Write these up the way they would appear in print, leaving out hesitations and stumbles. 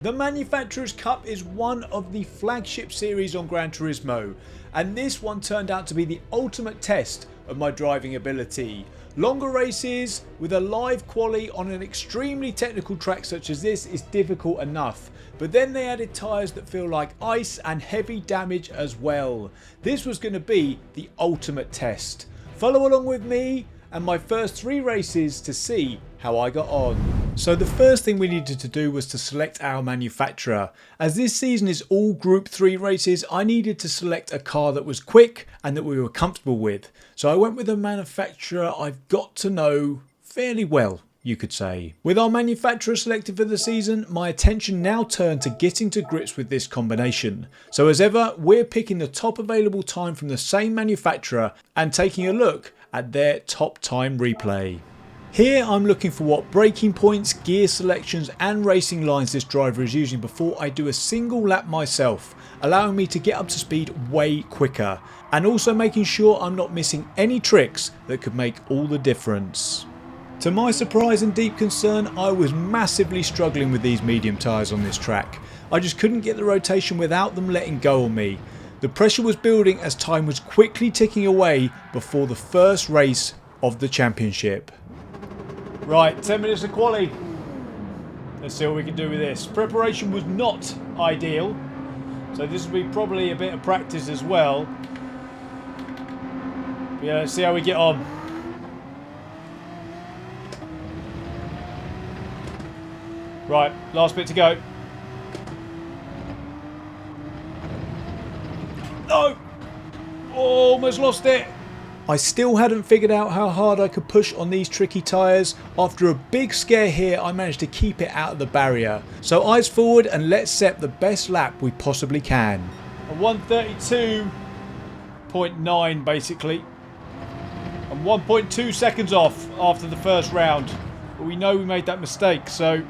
The Manufacturers' Cup is one of the flagship series on Gran Turismo, and this one turned out to be the ultimate test of my driving ability. Longer races with a live quali on an extremely technical track such as this is difficult enough, but then they added tyres that feel like ice and heavy damage as well. This was going to be the ultimate test. Follow along with me and my first 3 races to see how I got on. So the first thing we needed to do was to select our manufacturer. As this season is all Group 3 races, I needed to select a car that was quick and that we were comfortable with. So I went with a manufacturer I've got to know fairly well, you could say. With our manufacturer selected for the season, my attention now turned to getting to grips with this combination. So as ever, we're picking the top available time from the same manufacturer and taking a look at their top time replay. Here I'm looking for what braking points, gear selections and racing lines this driver is using before I do a single lap myself, allowing me to get up to speed way quicker, and also making sure I'm not missing any tricks that could make all the difference. To my surprise and deep concern, I was massively struggling with these medium tyres on this track. I just couldn't get the rotation without them letting go on me. The pressure was building as time was quickly ticking away before the first race of the championship. Right, 10 minutes of quali. Let's see what we can do with this. Preparation was not ideal, so this will be probably a bit of practice as well. But yeah, let's see how we get on. Right, last bit to go. No! Almost lost it. I still hadn't figured out how hard I could push on these tricky tyres. After a big scare here, I managed to keep it out of the barrier. So eyes forward and let's set the best lap we possibly can. A 132.9 basically. And 1.2 seconds off after the first round. But we know we made that mistake, so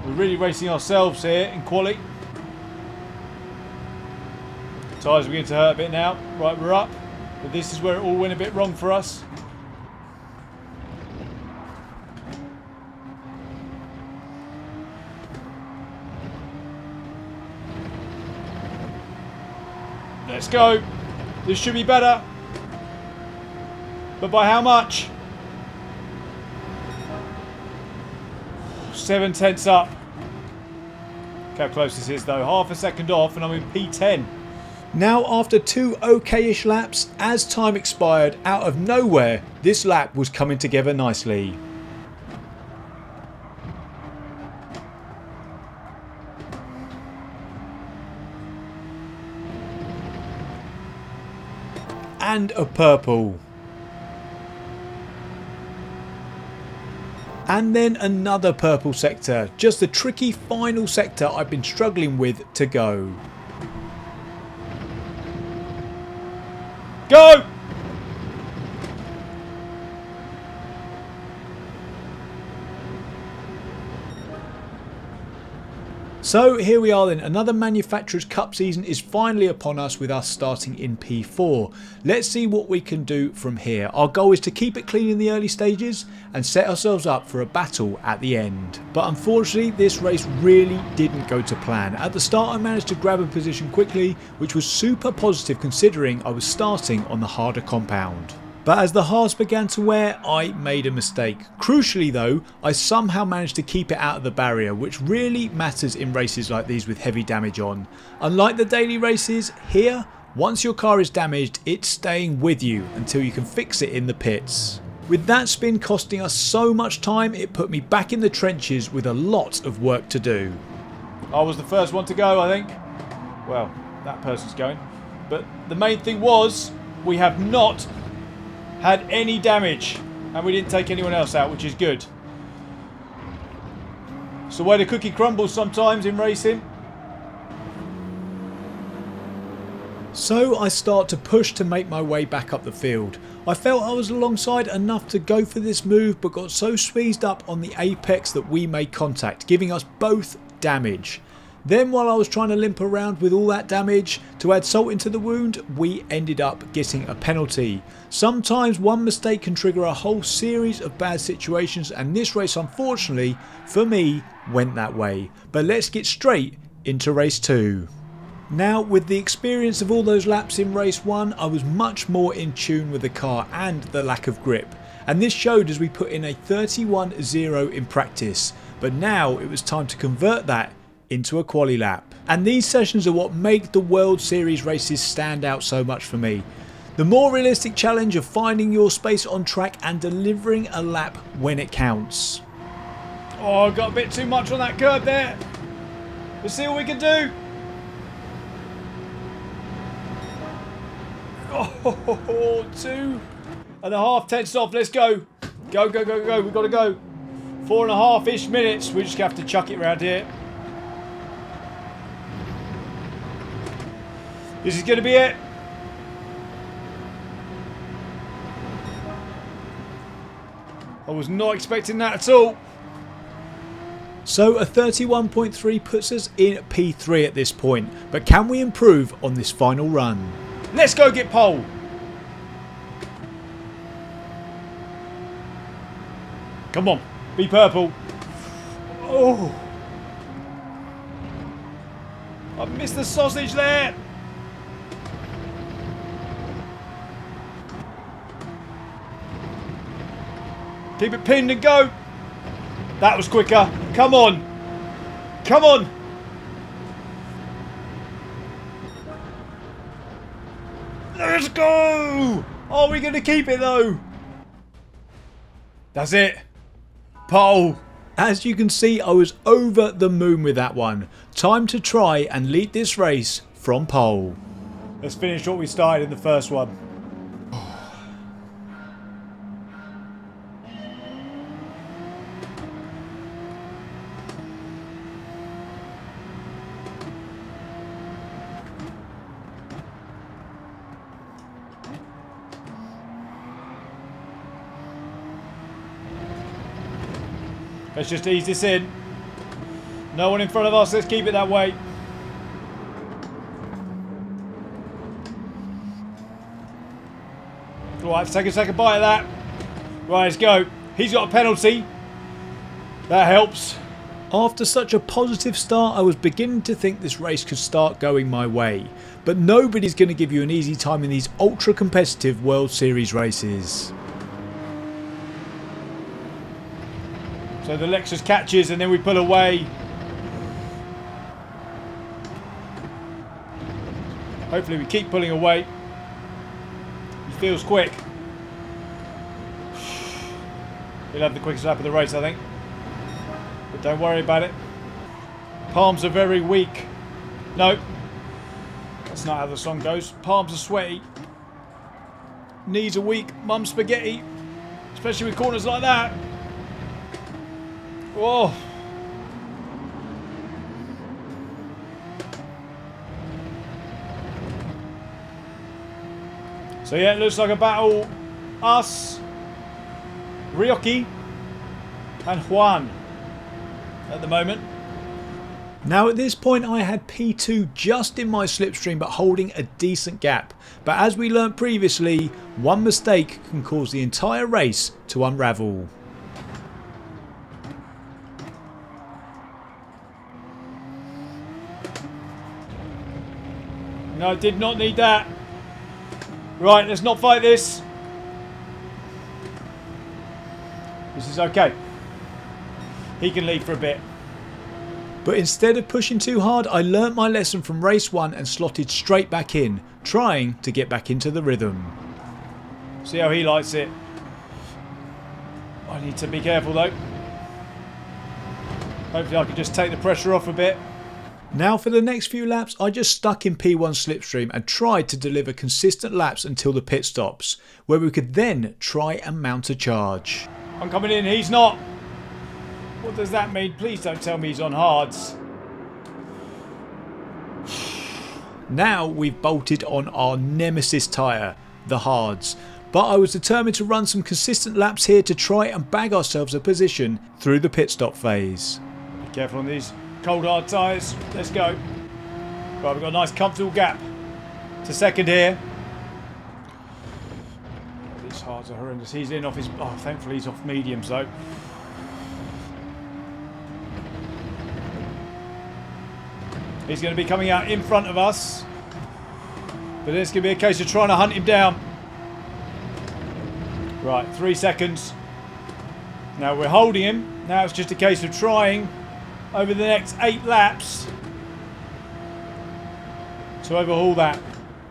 we're really racing ourselves here in quali. Tyres are beginning to hurt a bit now. Right, we're up. But this is where it all went a bit wrong for us. Let's go. This should be better. But by how much? 7 tenths up. Look how close this is though. Half a second off and I'm in P10. Now after 2 okay-ish laps, as time expired, out of nowhere, this lap was coming together nicely. And a purple. And then another purple sector, just the tricky final sector I've been struggling with to go. Go! So here we are then, another Manufacturers' Cup season is finally upon us with us starting in P4. Let's see what we can do from here. Our goal is to keep it clean in the early stages and set ourselves up for a battle at the end. But unfortunately this race really didn't go to plan. At the start I managed to grab a position quickly, which was super positive considering I was starting on the harder compound. But as the hards began to wear, I made a mistake. Crucially though, I somehow managed to keep it out of the barrier, which really matters in races like these with heavy damage on. Unlike the daily races, here, once your car is damaged, it's staying with you until you can fix it in the pits. With that spin costing us so much time, it put me back in the trenches with a lot of work to do. I was the first one to go, I think. Well, that person's going. But the main thing was, we have not had any damage and we didn't take anyone else out, which is good. It's the way the cookie crumbles sometimes in racing. So I start to push to make my way back up the field. I felt I was alongside enough to go for this move, but got so squeezed up on the apex that we made contact, giving us both damage. Then while I was trying to limp around with all that damage to add salt into the wound, we ended up getting a penalty. Sometimes one mistake can trigger a whole series of bad situations, and this race unfortunately for me went that way. But let's get straight into race 2. Now, with the experience of all those laps in race 1, I was much more in tune with the car and the lack of grip, and this showed as we put in a 31.0 in practice. But now it was time to convert that into a quali lap. And these sessions are what make the World Series races stand out so much for me. The more realistic challenge of finding your space on track and delivering a lap when it counts. Oh, I got a bit too much on that curb there. Let's see what we can do. Oh, 2.5 tenths off. Let's go. Go, go, go, go. We've got to go. 4.5-ish minutes. We just have to chuck it around here. This is going to be it. I was not expecting that at all. So a 31.3 puts us in P3 at this point. But can we improve on this final run? Let's go get pole. Come on. Be purple. Oh. I missed the sausage there. Keep it pinned and go. That was quicker. Come on. Come on. Let's go. Are we going to keep it though? That's it. Pole. As you can see, I was over the moon with that one. Time to try and lead this race from pole. Let's finish what we started in the first one. Let's just ease this in. No one in front of us. Let's keep it that way. Right, let's take a second bite of that. Right, let's go. He's got a penalty. That helps. After such a positive start, I was beginning to think this race could start going my way. But nobody's going to give you an easy time in these ultra competitive World Series races. So the Lexus catches and then we pull away. Hopefully we keep pulling away. He feels quick. He'll have the quickest lap of the race, I think. But don't worry about it. Palms are very weak. No. That's not how the song goes. Palms are sweaty. Knees are weak. Mum's spaghetti. Especially with corners like that. Whoa. So yeah, it looks like a battle. Us, Ryoki, and Juan at the moment. Now at this point I had P2 just in my slipstream but holding a decent gap. But as we learnt previously, one mistake can cause the entire race to unravel. No, did not need that. Right, let's not fight this. This is okay. He can leave for a bit. But instead of pushing too hard, I learnt my lesson from race 1 and slotted straight back in, trying to get back into the rhythm. See how he likes it. I need to be careful though. Hopefully I can just take the pressure off a bit. Now for the next few laps, I just stuck in P1 slipstream and tried to deliver consistent laps until the pit stops, where we could then try and mount a charge. I'm coming in, he's not. What does that mean? Please don't tell me he's on hards. Now we've bolted on our nemesis tyre, the hards. But I was determined to run some consistent laps here to try and bag ourselves a position through the pit stop phase. Be careful on these Cold hard tyres. Let's go. Right, we've got a nice comfortable gap to second here. These hards are horrendous. He's in off his... Oh, thankfully he's off mediums though. He's going to be coming out in front of us. But it's going to be a case of trying to hunt him down. Right, 3 seconds. Now we're holding him. Now it's just a case of trying over the next 8 laps to overhaul that.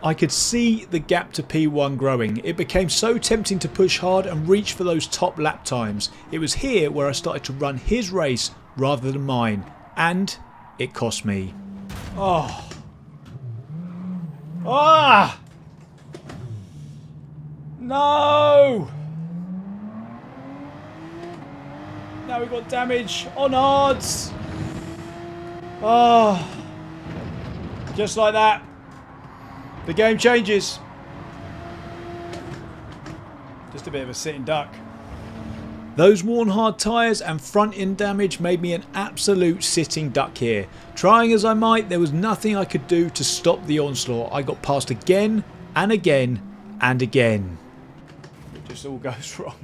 I could see the gap to P1 growing. It became so tempting to push hard and reach for those top lap times. It was here where I started to run his race rather than mine. And it cost me. Oh. Ah! No! Now we've got damage on hards. Oh. Just like that. The game changes. Just a bit of a sitting duck. Those worn hard tyres and front end damage made me an absolute sitting duck here. Trying as I might, there was nothing I could do to stop the onslaught. I got past again and again and again. It just all goes wrong.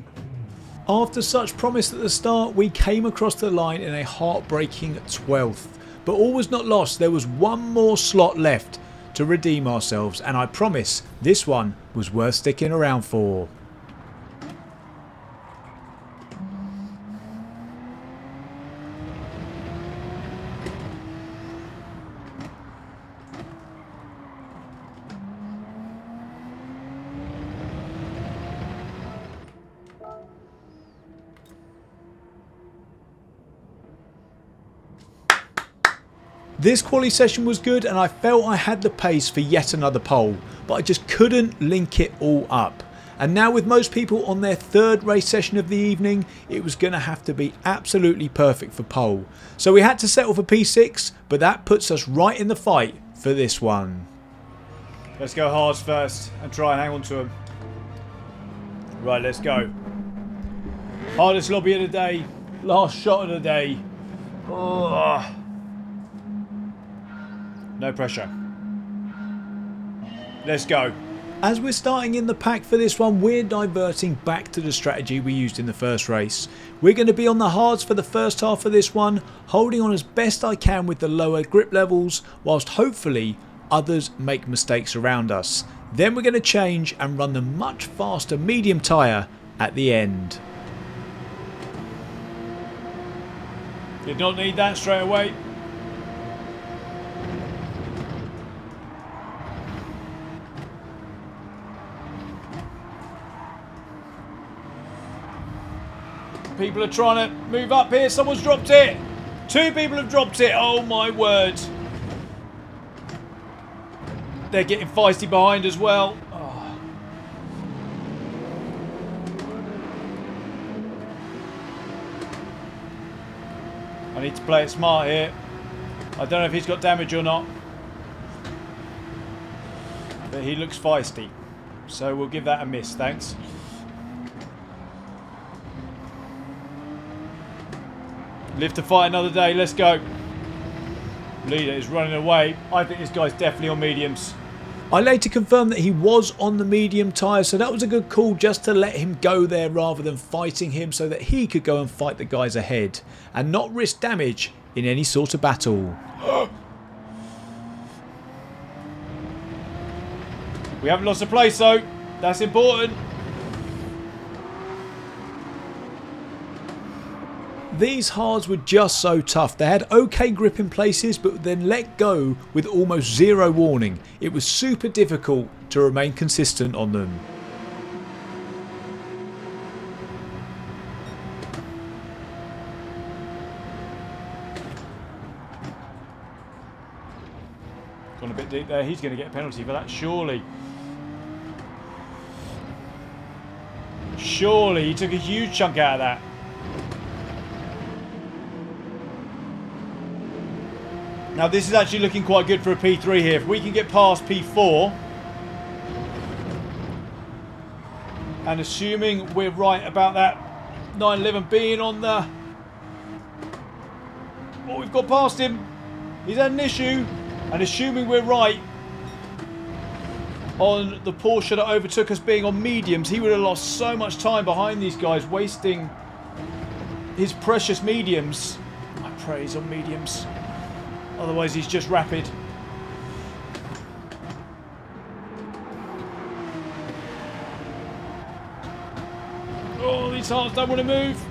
After such promise at the start, we came across the line in a heartbreaking 12th. But all was not lost. There was one more slot left to redeem ourselves, and I promise this one was worth sticking around for. This quali session was good and I felt I had the pace for yet another pole, but I just couldn't link it all up. And now with most people on their third race session of the evening, it was going to have to be absolutely perfect for pole. So we had to settle for P6, but that puts us right in the fight for this one. Let's go hards first and try and hang on to them. Right, let's go. Hardest lobby of the day, last shot of the day. Oh. No pressure. Let's go. As we're starting in the pack for this one, we're diverting back to the strategy we used in the first race. We're going to be on the hards for the first half of this one, holding on as best I can with the lower grip levels, whilst hopefully others make mistakes around us. Then we're going to change and run the much faster medium tyre at the end. Did not need that straight away. People are trying to move up here. Someone's dropped it. 2 people have dropped it. Oh my word. They're getting feisty behind as well. Oh. I need to play it smart here. I don't know if he's got damage or not. But he looks feisty. So we'll give that a miss. Thanks. Live to fight another day. Let's go. Leader is running away. I think this guy's definitely on mediums. I later confirmed that he was on the medium tyre, so that was a good call just to let him go there rather than fighting him so that he could go and fight the guys ahead and not risk damage in any sort of battle. We haven't lost a place though. That's important. These hards were just so tough. They had okay grip in places but then let go with almost zero warning. It was super difficult to remain consistent on them. Gone a bit deep there. He's going to get a penalty for that, surely. Surely he took a huge chunk out of that. Now this is actually looking quite good for a P3 here. If we can get past P4, and assuming we're right about that 911 being on the Oh, we've got past him. He's had an issue. And assuming we're right on the Porsche that overtook us being on mediums, he would have lost so much time behind these guys, wasting his precious mediums. I pray he's on mediums. Otherwise, he's just rapid. Oh, these hearts don't want to move.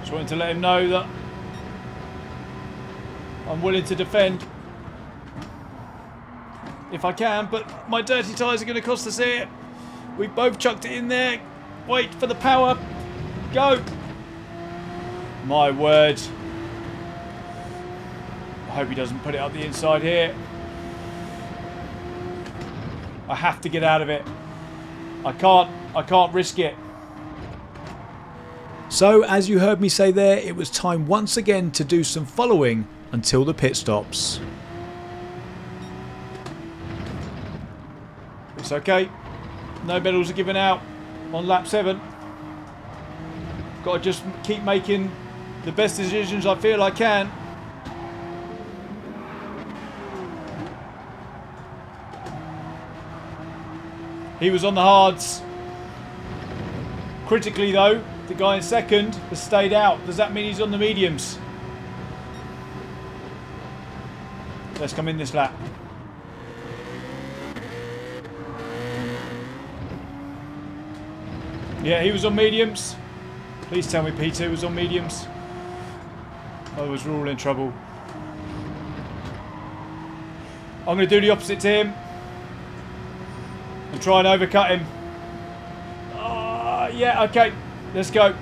Just wanted to let him know that I'm willing to defend if I can, but my dirty tyres are going to cost us here. We both chucked it in there. Wait for the power. Go. My word. I hope he doesn't put it up the inside here. I have to get out of it. I can't risk it. So, as you heard me say there, it was time once again to do some following until the pit stops. It's okay. No medals are given out on lap 7. Got to just keep making the best decisions I feel I can. He was on the hards. Critically though, the guy in second has stayed out. Does that mean he's on the mediums? Let's come in this lap. Yeah, he was on mediums. Please tell me P2 was on mediums. Otherwise we're all in trouble. I'm going to do the opposite to him and try and overcut him. Yeah, okay. Let's go.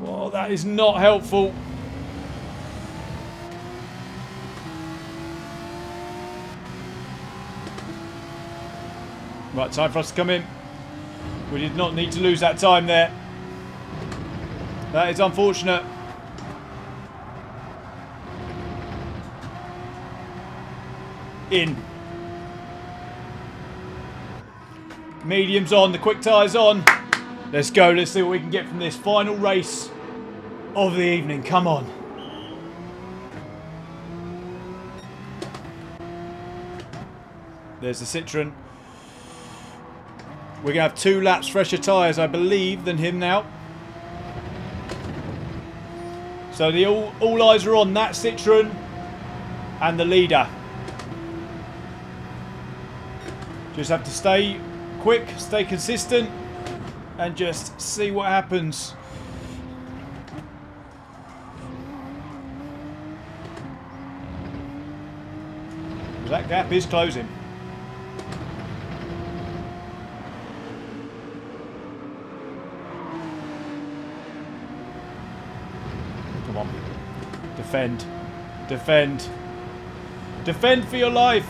Well, that is not helpful. Right, time for us to come in. We did not need to lose that time there. That is unfortunate. In. Mediums on, the quick tyres on. Let's go, let's see what we can get from this final race of the evening. Come on. There's the Citroen. We're going to have 2 laps fresher tyres, I believe, than him now. So the all eyes are on that Citroen and the leader. Just have to stay quick, stay consistent, and just see what happens. That gap is closing. Come on. Defend. Defend. Defend for your life.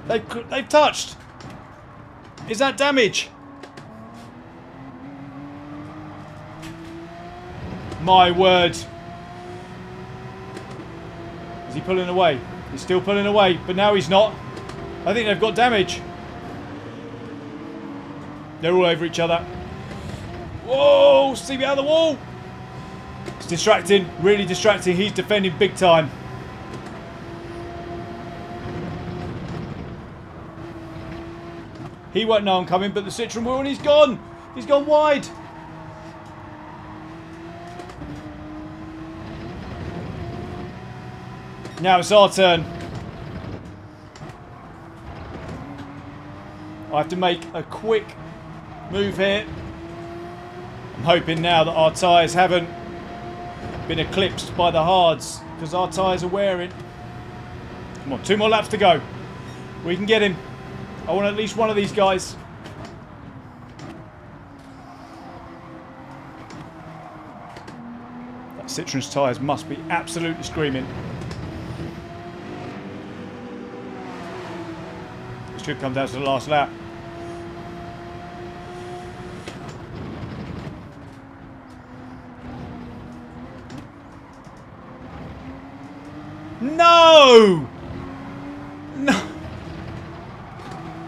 They've touched. Is that damage? My word. Is he pulling away? He's still pulling away, but now he's not. I think they've got damage. They're all over each other. Whoa! See me out of the wall! It's distracting, really distracting. He's defending big time. He won't know I'm coming, but the Citroen will, and he's gone! He's gone wide! Now it's our turn. I have to make a quick move here. I'm hoping now that our tyres haven't been eclipsed by the hards, because our tyres are wearing. Come on, 2 more laps to go. We can get him. I want at least one of these guys. That Citroen's tyres must be absolutely screaming. Should come down to the last lap. No! No!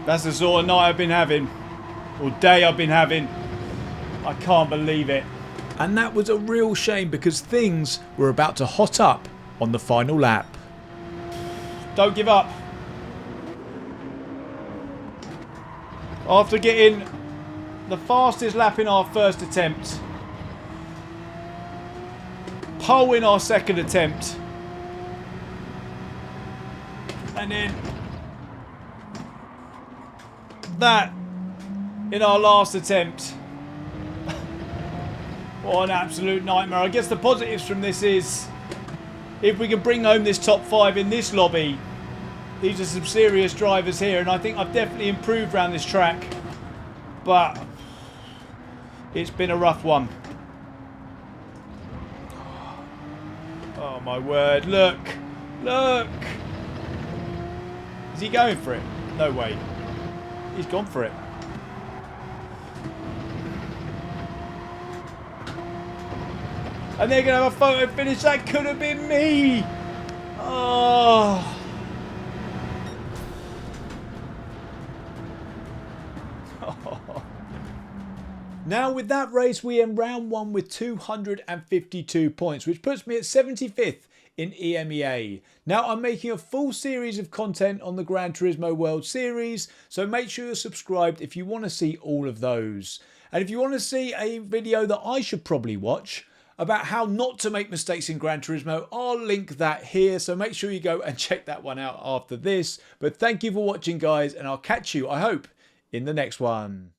That's the sort of night I've been having. Or day I've been having. I can't believe it. And that was a real shame because things were about to hot up on the final lap. Don't give up. After getting the fastest lap in our first attempt, pole in our second attempt, and then that in our last attempt. What an absolute nightmare. I guess the positives from this is if we can bring home this top 5 in this lobby, these are some serious drivers here, and I think I've definitely improved around this track, but it's been a rough one. Oh my word, look, look. Is he going for it? No way. He's gone for it. And they're going to have a photo finish. That could have been me. Oh. Now with that race we end round 1 with 252 points, which puts me at 75th in EMEA. Now I'm making a full series of content on the Gran Turismo World Series, so make sure you're subscribed if you want to see all of those. And if you want to see a video that I should probably watch about how not to make mistakes in Gran Turismo, I'll link that here, so make sure you go and check that one out after this. But thank you for watching, guys, and I'll catch you, I hope, in the next one.